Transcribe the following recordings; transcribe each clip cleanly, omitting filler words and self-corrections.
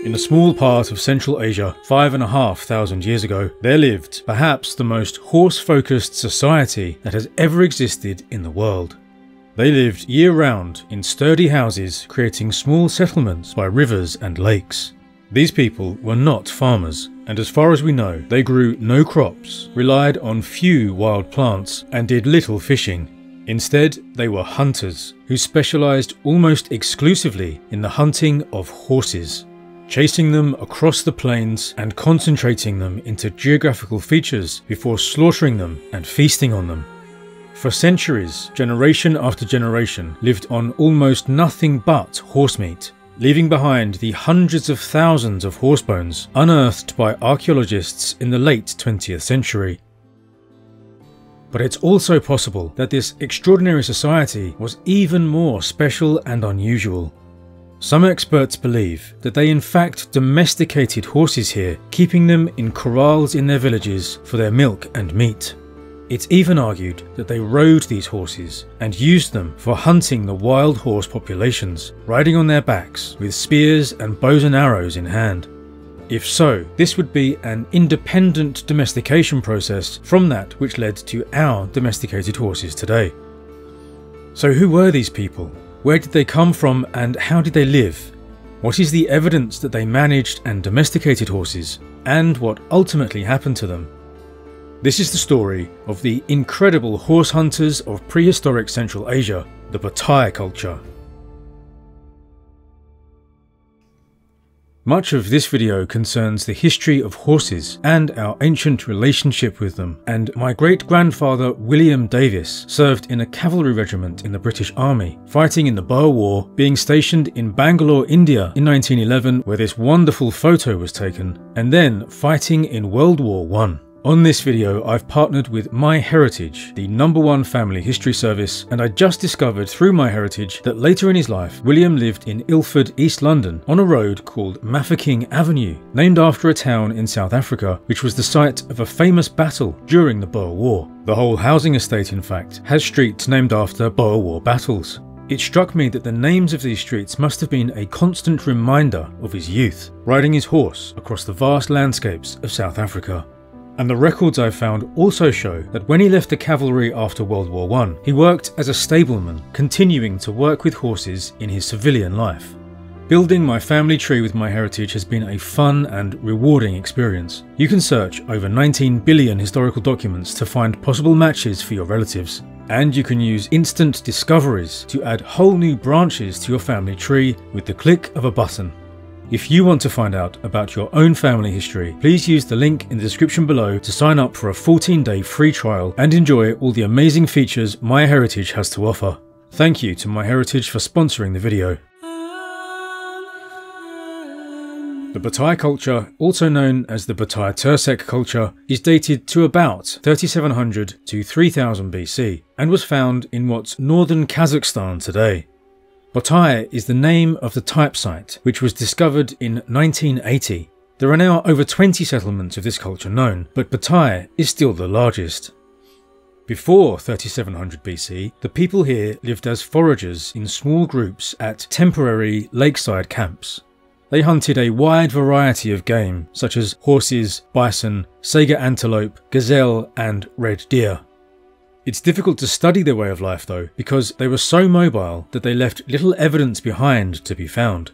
In a small part of Central Asia 5,500 years ago, there lived perhaps the most horse-focused society that has ever existed in the world. They lived year-round in sturdy houses, creating small settlements by rivers and lakes. These people were not farmers, and as far as we know, they grew no crops, relied on few wild plants, and did little fishing. Instead, they were hunters, who specialised almost exclusively in the hunting of horses, chasing them across the plains and concentrating them into geographical features before slaughtering them and feasting on them. For centuries, generation after generation lived on almost nothing but horse meat, leaving behind the hundreds of thousands of horse bones unearthed by archaeologists in the late 20th century. But it's also possible that this extraordinary society was even more special and unusual. Some experts believe that they in fact domesticated horses here, keeping them in corrals in their villages for their milk and meat. It's even argued that they rode these horses and used them for hunting the wild horse populations, riding on their backs with spears and bows and arrows in hand. If so, this would be an independent domestication process from that which led to our domesticated horses today. So who were these people? Where did they come from and how did they live? What is the evidence that they managed and domesticated horses, and what ultimately happened to them? This is the story of the incredible horse hunters of prehistoric Central Asia, the Botai culture. Much of this video concerns the history of horses and our ancient relationship with them, and my great-grandfather William Davis served in a cavalry regiment in the British Army, fighting in the Boer War, being stationed in Bangalore, India in 1911 where this wonderful photo was taken, and then fighting in World War I. On this video, I've partnered with MyHeritage, the #1 family history service, and I just discovered through MyHeritage that later in his life, William lived in Ilford, East London, on a road called Mafeking Avenue, named after a town in South Africa, which was the site of a famous battle during the Boer War. The whole housing estate, in fact, has streets named after Boer War battles. It struck me that the names of these streets must have been a constant reminder of his youth, riding his horse across the vast landscapes of South Africa. And the records I've found also show that when he left the cavalry after World War I, he worked as a stableman, continuing to work with horses in his civilian life. Building my family tree with MyHeritage has been a fun and rewarding experience. You can search over 19 billion historical documents to find possible matches for your relatives. And you can use instant discoveries to add whole new branches to your family tree with the click of a button. If you want to find out about your own family history, please use the link in the description below to sign up for a 14-day free trial and enjoy all the amazing features MyHeritage has to offer. Thank you to MyHeritage for sponsoring the video. The Botai culture, also known as the Botai Tursek culture, is dated to about 3700 to 3000 BC and was found in what's northern Kazakhstan today. Botai is the name of the type site, which was discovered in 1980. There are now over 20 settlements of this culture known, but Botai is still the largest. Before 3700 BC, the people here lived as foragers in small groups at temporary lakeside camps. They hunted a wide variety of game, such as horses, bison, sager antelope, gazelle, and red deer. It's difficult to study their way of life though, because they were so mobile that they left little evidence behind to be found.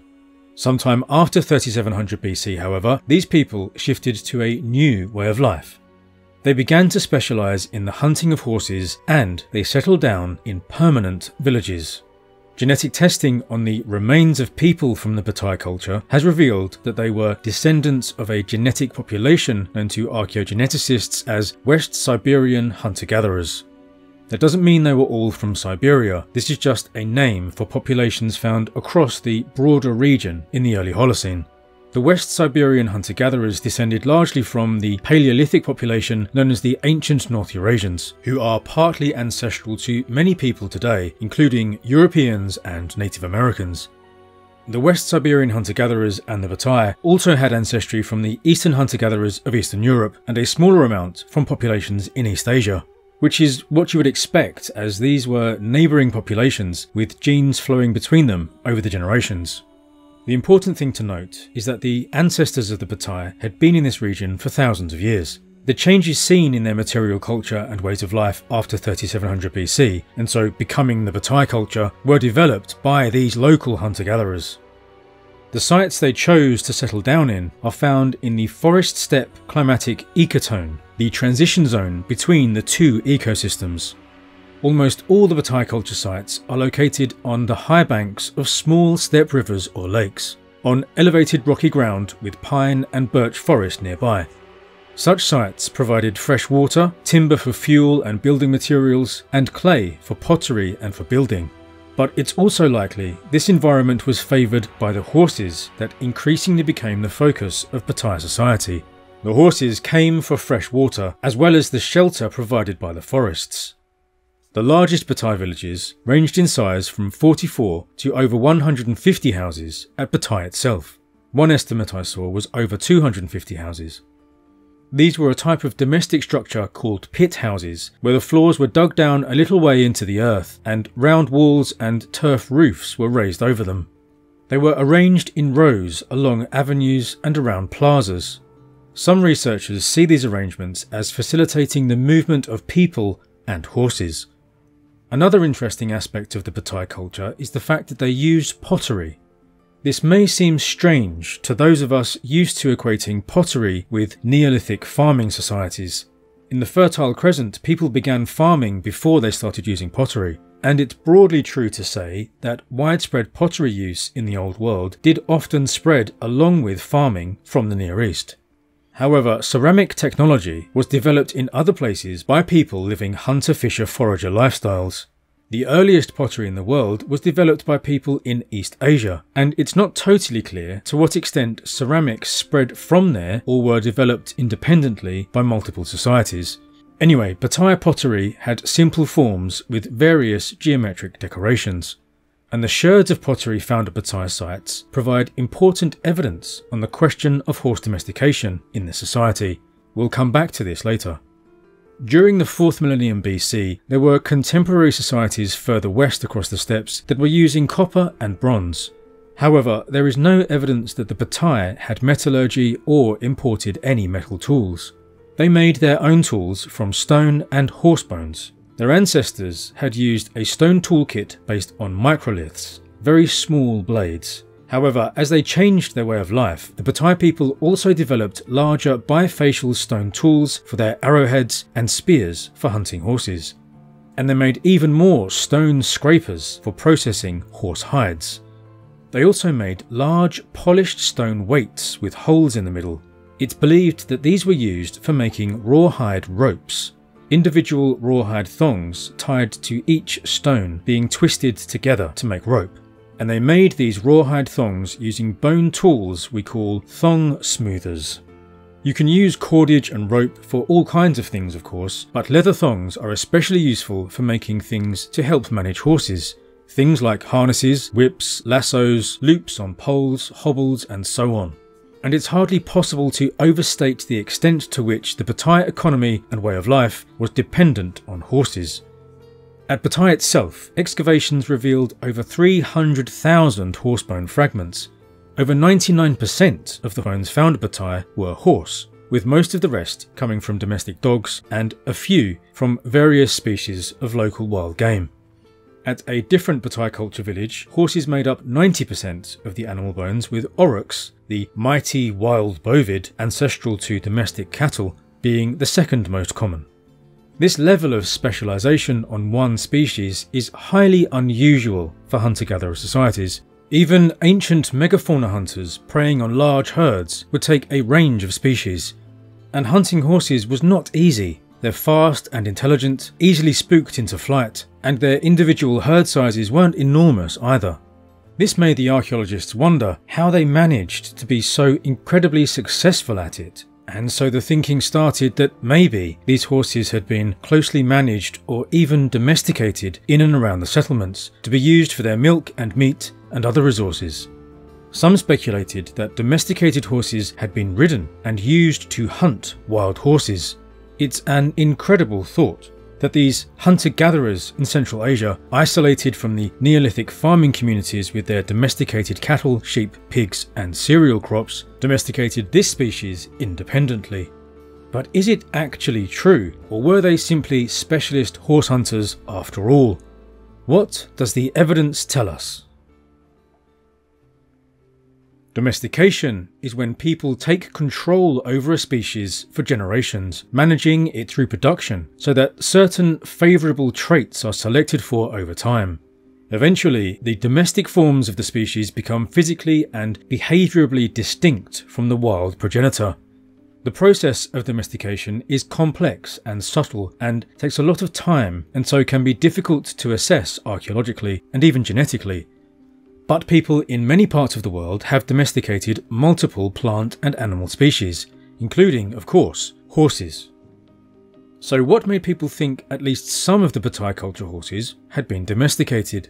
Sometime after 3700 BC, however, these people shifted to a new way of life. They began to specialise in the hunting of horses, and they settled down in permanent villages. Genetic testing on the remains of people from the Botai culture has revealed that they were descendants of a genetic population known to archaeogeneticists as West Siberian hunter-gatherers. That doesn't mean they were all from Siberia, this is just a name for populations found across the broader region in the early Holocene. The West Siberian hunter-gatherers descended largely from the Paleolithic population known as the ancient North Eurasians, who are partly ancestral to many people today, including Europeans and Native Americans. The West Siberian hunter-gatherers and the Botai also had ancestry from the Eastern hunter-gatherers of Eastern Europe, and a smaller amount from populations in East Asia, which is what you would expect, as these were neighbouring populations with genes flowing between them over the generations. The important thing to note is that the ancestors of the Botai had been in this region for thousands of years. The changes seen in their material culture and ways of life after 3700 BC, and so becoming the Botai culture, were developed by these local hunter-gatherers. The sites they chose to settle down in are found in the forest steppe climatic ecotone, the transition zone between the two ecosystems. Almost all the Botai culture sites are located on the high banks of small steppe rivers or lakes, on elevated rocky ground with pine and birch forest nearby. Such sites provided fresh water, timber for fuel and building materials, and clay for pottery and for building. But it's also likely this environment was favoured by the horses that increasingly became the focus of Botai society. The horses came for fresh water, as well as the shelter provided by the forests. The largest Botai villages ranged in size from 44 to over 150 houses at Botai itself. One estimate I saw was over 250 houses. These were a type of domestic structure called pit houses, where the floors were dug down a little way into the earth and round walls and turf roofs were raised over them. They were arranged in rows along avenues and around plazas. Some researchers see these arrangements as facilitating the movement of people and horses. Another interesting aspect of the Botai culture is the fact that they used pottery. This may seem strange to those of us used to equating pottery with Neolithic farming societies. In the Fertile Crescent, people began farming before they started using pottery, and it's broadly true to say that widespread pottery use in the Old World did often spread along with farming from the Near East. However, ceramic technology was developed in other places by people living hunter-fisher-forager lifestyles. The earliest pottery in the world was developed by people in East Asia, and it's not totally clear to what extent ceramics spread from there or were developed independently by multiple societies. Anyway, Botai pottery had simple forms with various geometric decorations, and the sherds of pottery found at Botai sites provide important evidence on the question of horse domestication in this society. We'll come back to this later. During the 4th millennium BC, there were contemporary societies further west across the steppes that were using copper and bronze. However, there is no evidence that the Botai had metallurgy or imported any metal tools. They made their own tools from stone and horse bones. Their ancestors had used a stone toolkit based on microliths, very small blades. However, as they changed their way of life, the Botai people also developed larger bifacial stone tools for their arrowheads and spears for hunting horses. And they made even more stone scrapers for processing horse hides. They also made large polished stone weights with holes in the middle. It's believed that these were used for making rawhide ropes. Individual rawhide thongs tied to each stone being twisted together to make rope, and they made these rawhide thongs using bone tools we call thong smoothers. You can use cordage and rope for all kinds of things, of course, but leather thongs are especially useful for making things to help manage horses. Things like harnesses, whips, lassos, loops on poles, hobbles, and so on. And it's hardly possible to overstate the extent to which the Botai economy and way of life was dependent on horses. At Botai itself, excavations revealed over 300,000 horsebone fragments. Over 99% of the bones found at Botai were horse, with most of the rest coming from domestic dogs and a few from various species of local wild game. At a different Botai culture village, horses made up 90% of the animal bones, with aurochs, the mighty wild bovid ancestral to domestic cattle, being the second most common. This level of specialisation on one species is highly unusual for hunter-gatherer societies. Even ancient megafauna hunters preying on large herds would take a range of species. And hunting horses was not easy. They're fast and intelligent, easily spooked into flight, and their individual herd sizes weren't enormous either. This made the archaeologists wonder how they managed to be so incredibly successful at it, and so the thinking started that maybe these horses had been closely managed or even domesticated in and around the settlements to be used for their milk and meat and other resources. Some speculated that domesticated horses had been ridden and used to hunt wild horses. It's an incredible thought, that these hunter-gatherers in Central Asia, isolated from the Neolithic farming communities with their domesticated cattle, sheep, pigs and cereal crops, domesticated this species independently. But is it actually true, or were they simply specialist horse hunters after all? What does the evidence tell us? Domestication is when people take control over a species for generations, managing its reproduction so that certain favourable traits are selected for over time. Eventually, the domestic forms of the species become physically and behaviourally distinct from the wild progenitor. The process of domestication is complex and subtle and takes a lot of time, and so can be difficult to assess archaeologically and even genetically. But people in many parts of the world have domesticated multiple plant and animal species, including, of course, horses. So what made people think at least some of the Botai culture horses had been domesticated?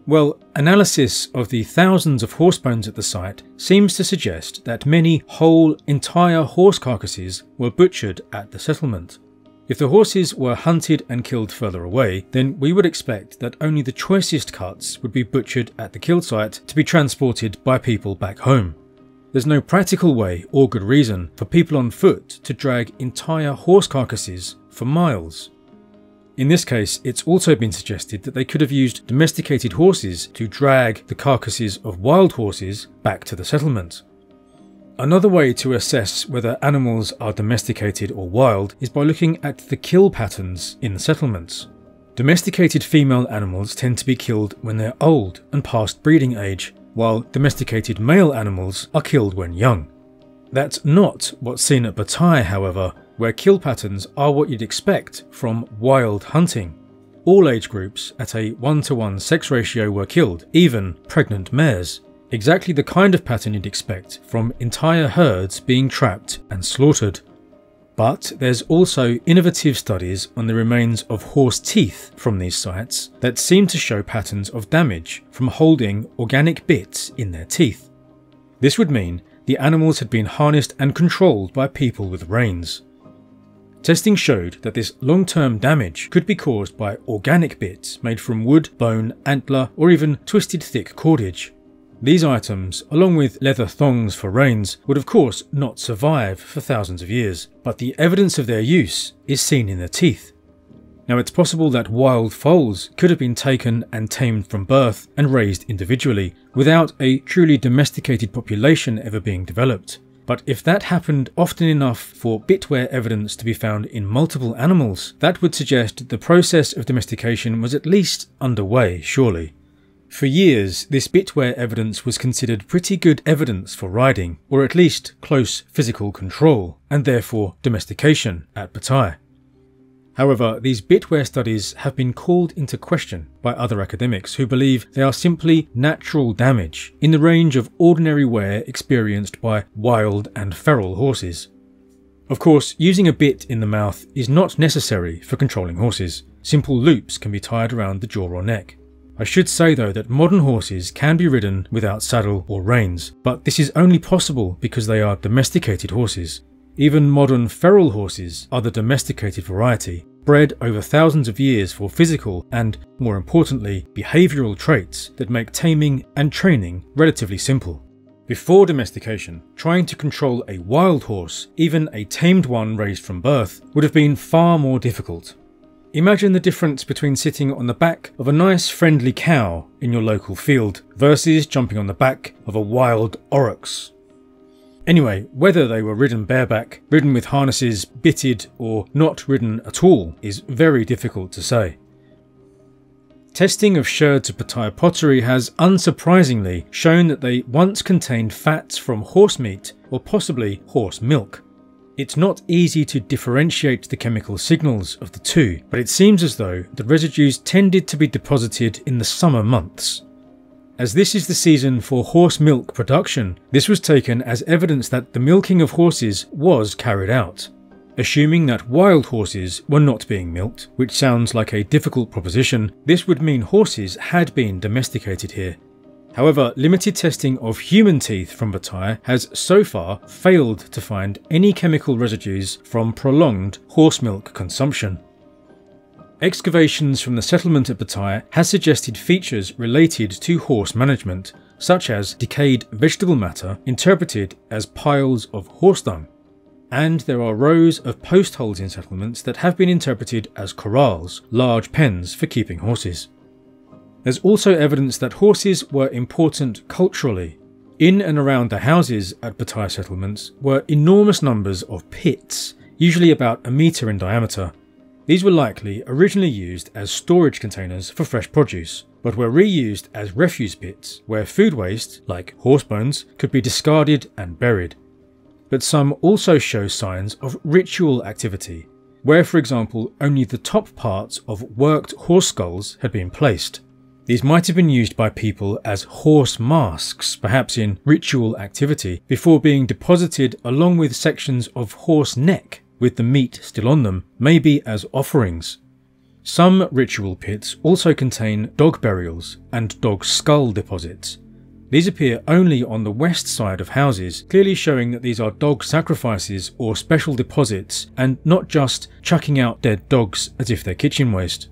Well, analysis of the thousands of horse bones at the site seems to suggest that many whole, entire horse carcasses were butchered at the settlement. If the horses were hunted and killed further away, then we would expect that only the choicest cuts would be butchered at the kill site to be transported by people back home. There's no practical way or good reason for people on foot to drag entire horse carcasses for miles. In this case, it's also been suggested that they could have used domesticated horses to drag the carcasses of wild horses back to the settlement. Another way to assess whether animals are domesticated or wild is by looking at the kill patterns in the settlements. Domesticated female animals tend to be killed when they're old and past breeding age, while domesticated male animals are killed when young. That's not what's seen at Botai, however, where kill patterns are what you'd expect from wild hunting. All age groups at a 1:1 sex ratio were killed, even pregnant mares. Exactly the kind of pattern you'd expect from entire herds being trapped and slaughtered. But there's also innovative studies on the remains of horse teeth from these sites that seem to show patterns of damage from holding organic bits in their teeth. This would mean the animals had been harnessed and controlled by people with reins. Testing showed that this long-term damage could be caused by organic bits made from wood, bone, antler, or even twisted thick cordage. These items, along with leather thongs for reins, would of course not survive for thousands of years, but the evidence of their use is seen in their teeth. Now, it's possible that wild foals could have been taken and tamed from birth and raised individually, without a truly domesticated population ever being developed. But if that happened often enough for bitwear evidence to be found in multiple animals, that would suggest the process of domestication was at least underway, surely. For years, this bitwear evidence was considered pretty good evidence for riding, or at least close physical control, and therefore domestication at Botai. However, these bitwear studies have been called into question by other academics who believe they are simply natural damage in the range of ordinary wear experienced by wild and feral horses. Of course, using a bit in the mouth is not necessary for controlling horses. Simple loops can be tied around the jaw or neck. I should say though that modern horses can be ridden without saddle or reins, but this is only possible because they are domesticated horses. Even modern feral horses are the domesticated variety, bred over thousands of years for physical and, more importantly, behavioural traits that make taming and training relatively simple. Before domestication, trying to control a wild horse, even a tamed one raised from birth, would have been far more difficult. Imagine the difference between sitting on the back of a nice friendly cow in your local field versus jumping on the back of a wild aurochs. Anyway, whether they were ridden bareback, ridden with harnesses, bitted, or not ridden at all is very difficult to say. Testing of sherds of Botai pottery has unsurprisingly shown that they once contained fats from horse meat or possibly horse milk. It's not easy to differentiate the chemical signals of the two, but it seems as though the residues tended to be deposited in the summer months. As this is the season for horse milk production, this was taken as evidence that the milking of horses was carried out. Assuming that wild horses were not being milked, which sounds like a difficult proposition, this would mean horses had been domesticated here. However, limited testing of human teeth from Botai has so far failed to find any chemical residues from prolonged horse milk consumption. Excavations from the settlement at Botai has suggested features related to horse management, such as decayed vegetable matter interpreted as piles of horse dung. And there are rows of post holes in settlements that have been interpreted as corrals, large pens for keeping horses. There's also evidence that horses were important culturally. In and around the houses at Botai settlements were enormous numbers of pits, usually about 1 metre in diameter. These were likely originally used as storage containers for fresh produce, but were reused as refuse pits, where food waste, like horse bones, could be discarded and buried. But some also show signs of ritual activity, where for example only the top parts of worked horse skulls had been placed. These might have been used by people as horse masks, perhaps in ritual activity, before being deposited along with sections of horse neck with the meat still on them, maybe as offerings. Some ritual pits also contain dog burials and dog skull deposits. These appear only on the west side of houses, clearly showing that these are dog sacrifices or special deposits and not just chucking out dead dogs as if they're kitchen waste.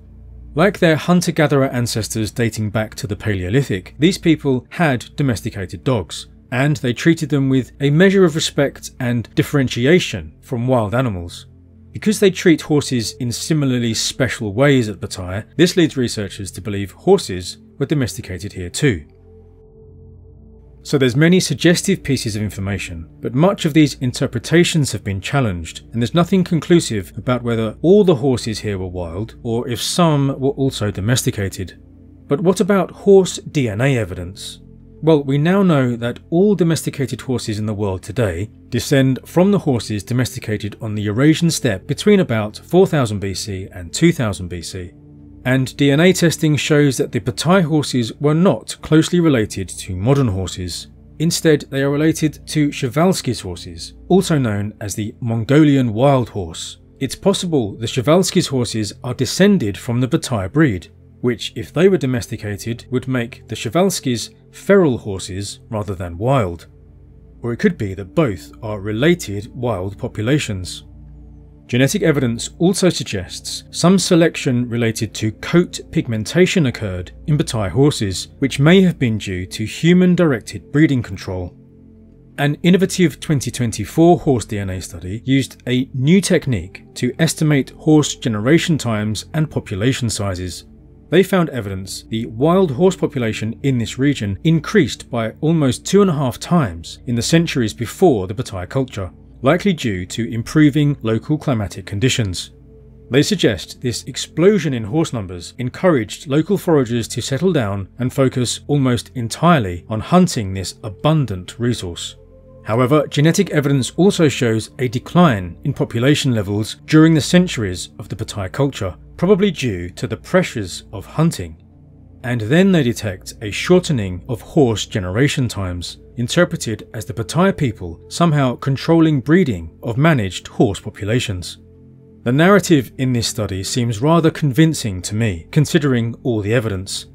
Like their hunter-gatherer ancestors dating back to the Paleolithic, these people had domesticated dogs, and they treated them with a measure of respect and differentiation from wild animals. Because they treat horses in similarly special ways at Botai, this leads researchers to believe horses were domesticated here too. So there's many suggestive pieces of information, but much of these interpretations have been challenged, and there's nothing conclusive about whether all the horses here were wild, or if some were also domesticated. But what about horse DNA evidence? Well, we now know that all domesticated horses in the world today descend from the horses domesticated on the Eurasian steppe between about 4000 BC and 2000 BC. And DNA testing shows that the Botai horses were not closely related to modern horses. Instead, they are related to Przewalski's horses, also known as the Mongolian wild horse. It's possible the Przewalski's horses are descended from the Botai breed, which, if they were domesticated, would make the Przewalski's feral horses rather than wild. Or it could be that both are related wild populations. Genetic evidence also suggests some selection related to coat pigmentation occurred in Botai horses, which may have been due to human-directed breeding control. An innovative 2024 horse DNA study used a new technique to estimate horse generation times and population sizes. They found evidence the wild horse population in this region increased by almost 2.5 times in the centuries before the Botai culture, likely due to improving local climatic conditions. They suggest this explosion in horse numbers encouraged local foragers to settle down and focus almost entirely on hunting this abundant resource. However, genetic evidence also shows a decline in population levels during the centuries of the Botai culture, probably due to the pressures of hunting. And then they detect a shortening of horse generation times, interpreted as the Botai people somehow controlling breeding of managed horse populations. The narrative in this study seems rather convincing to me, considering all the evidence.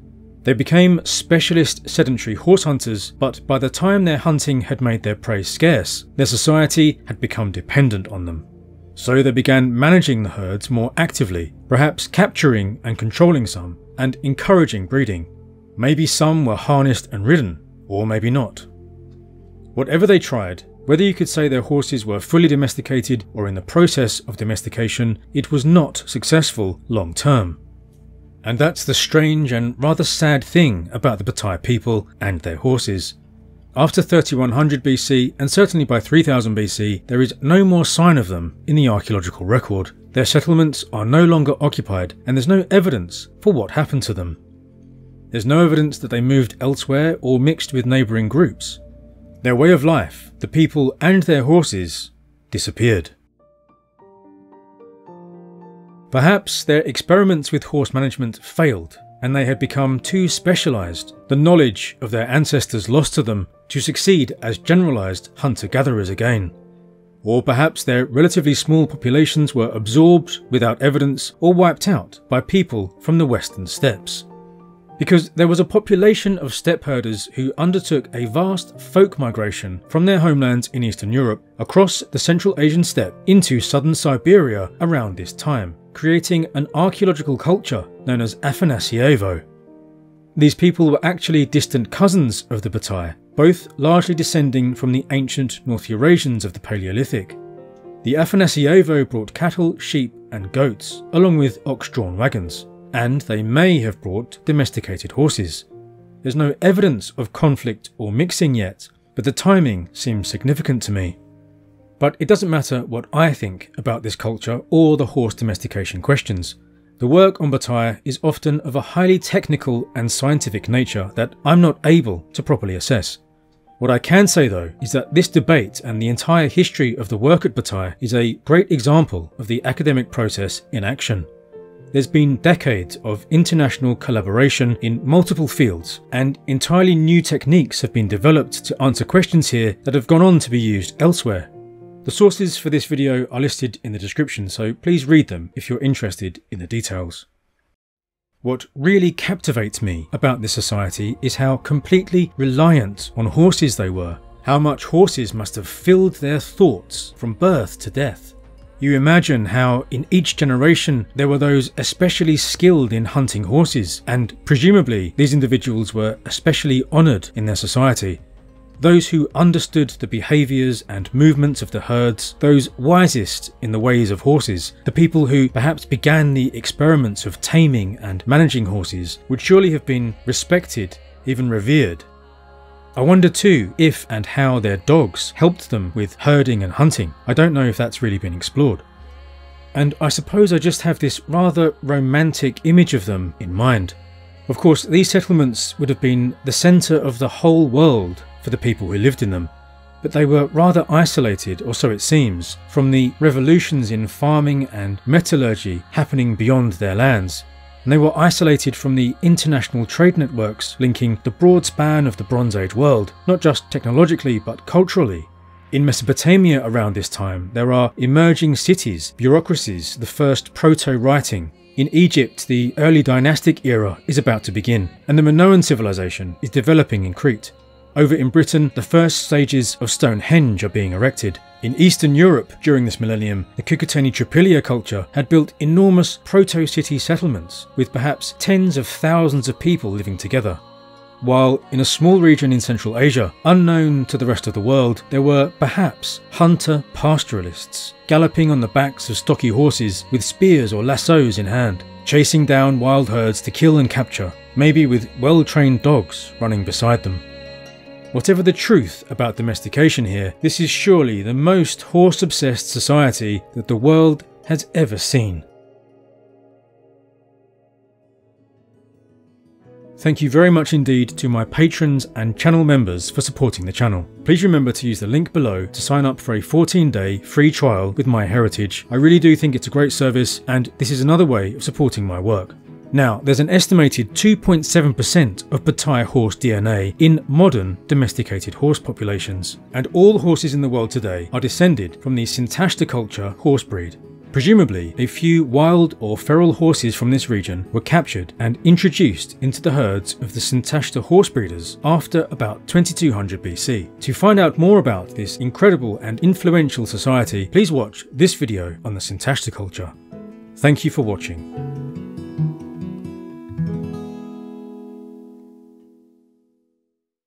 They became specialist sedentary horse hunters, but by the time their hunting had made their prey scarce, their society had become dependent on them. So they began managing the herds more actively, perhaps capturing and controlling some, and encouraging breeding. Maybe some were harnessed and ridden, or maybe not. Whatever they tried, whether you could say their horses were fully domesticated or in the process of domestication, it was not successful long term. And that's the strange and rather sad thing about the Botai people and their horses. After 3100 BC, and certainly by 3000 BC, there is no more sign of them in the archaeological record. Their settlements are no longer occupied, and there's no evidence for what happened to them. There's no evidence that they moved elsewhere or mixed with neighbouring groups. Their way of life, the people and their horses, disappeared. Perhaps their experiments with horse management failed, and they had become too specialised, the knowledge of their ancestors lost to them, to succeed as generalised hunter-gatherers again. Or perhaps their relatively small populations were absorbed without evidence or wiped out by people from the western steppes. Because there was a population of steppe herders who undertook a vast folk migration from their homelands in Eastern Europe across the Central Asian steppe into southern Siberia around this time, creating an archaeological culture known as Afanasyevo. These people were actually distant cousins of the Botai, both largely descending from the ancient North Eurasians of the Paleolithic. The Afanasyevo brought cattle, sheep and goats, along with ox-drawn wagons, and they may have brought domesticated horses. There's no evidence of conflict or mixing yet, but the timing seems significant to me. But it doesn't matter what I think about this culture or the horse domestication questions. The work on Botai is often of a highly technical and scientific nature that I'm not able to properly assess. What I can say though is that this debate and the entire history of the work at Botai is a great example of the academic process in action. There's been decades of international collaboration in multiple fields, and entirely new techniques have been developed to answer questions here that have gone on to be used elsewhere. The sources for this video are listed in the description, so please read them if you're interested in the details. What really captivates me about this society is how completely reliant on horses they were, how much horses must have filled their thoughts from birth to death. You imagine how in each generation there were those especially skilled in hunting horses, and presumably these individuals were especially honoured in their society. Those who understood the behaviours and movements of the herds, those wisest in the ways of horses, the people who perhaps began the experiments of taming and managing horses, would surely have been respected, even revered. I wonder too if and how their dogs helped them with herding and hunting. I don't know if that's really been explored. And I suppose I just have this rather romantic image of them in mind. Of course, these settlements would have been the centre of the whole world for the people who lived in them, but they were rather isolated, or so it seems, from the revolutions in farming and metallurgy happening beyond their lands, and they were isolated from the international trade networks linking the broad span of the Bronze Age world, not just technologically but culturally. In Mesopotamia around this time, there are emerging cities, bureaucracies, the first proto-writing. In Egypt, the early dynastic era is about to begin, and the Minoan civilization is developing in Crete. Over in Britain, the first stages of Stonehenge are being erected. In Eastern Europe, during this millennium, the Cucuteni Tripilia culture had built enormous proto-city settlements, with perhaps tens of thousands of people living together. While in a small region in Central Asia, unknown to the rest of the world, there were perhaps hunter pastoralists, galloping on the backs of stocky horses with spears or lassos in hand, chasing down wild herds to kill and capture, maybe with well-trained dogs running beside them. Whatever the truth about domestication here, this is surely the most horse-obsessed society that the world has ever seen. Thank you very much indeed to my patrons and channel members for supporting the channel. Please remember to use the link below to sign up for a 14-day free trial with MyHeritage. I really do think it's a great service, and this is another way of supporting my work. Now, there's an estimated 2.7% of Botai horse DNA in modern domesticated horse populations, and all the horses in the world today are descended from the Sintashta culture horse breed. Presumably, a few wild or feral horses from this region were captured and introduced into the herds of the Sintashta horse breeders after about 2200 BC. To find out more about this incredible and influential society, please watch this video on the Sintashta culture. Thank you for watching.